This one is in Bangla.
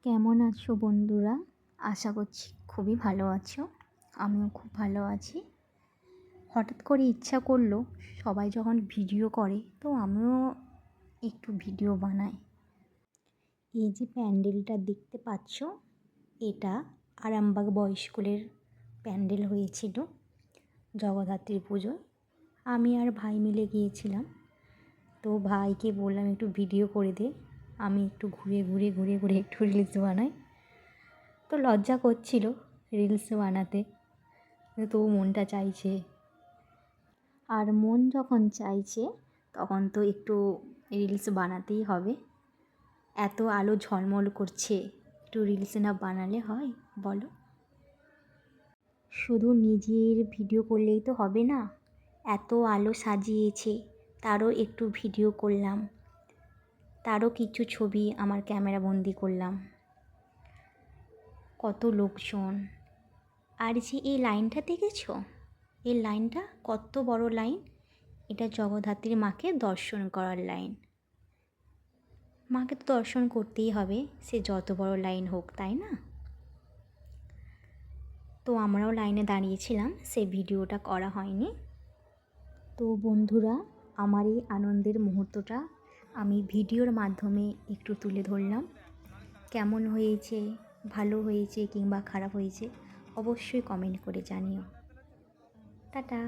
কেমন আছো বন্ধুরা? আশা করছি খুবই ভালো আছো। আমিও খুব ভালো আছি। হঠাৎ করে ইচ্ছা করলো, সবাই যখন ভিডিও করে তো আমিও একটু ভিডিও বানাই। এই যে প্যান্ডেলটা দেখতে পাচ্ছ, এটা আরামবাগ বয়েজ স্কুলের প্যান্ডেল হয়েছিল জগদ্ধাত্রী পুজোয়। আমি আর ভাই মিলে গিয়েছিলাম। তো ভাইকে বললাম একটু ভিডিও করে দে, আমি একটু ঘুরে একটু রিলস বানাই। তো লজ্জা করছিল রিলস বানাতে, তবু মনটা চাইছে। আর মন যখন চাইছে তখন তো একটু রিলস বানাতেই হবে। এত আলো ঝলমল করছে, একটু রিলস না বানালে হয় বলো? শুধু নিজের ভিডিও করলেই তো হবে না, এত আলো সাজিয়েছে তারও একটু ভিডিও করলাম, তারও কিছু ছবি আমার ক্যামেরা বন্দি করলাম। কত লোকজন! আর যে এই লাইনটা দেখেছো, এই লাইনটা কত বড় লাইন! এটা জগদ্ধাত্রী মাকে দর্শন করার লাইন। মাকে তো দর্শন করতেই হবে, সে যত বড় লাইন হোক, তাই না? তো আমরাও লাইনে দাঁড়িয়েছিলাম, সে ভিডিওটা করা হয়নি। তো বন্ধুরা, আমার এই আনন্দের মুহূর্তটা আমি ভিডিওর মাধ্যমে একটু তুলে ধরলাম। কেমন হয়েছে, ভালো হয়েছে কিংবা খারাপ হয়েছে, অবশ্যই কমেন্ট করে জানিও। টাটা।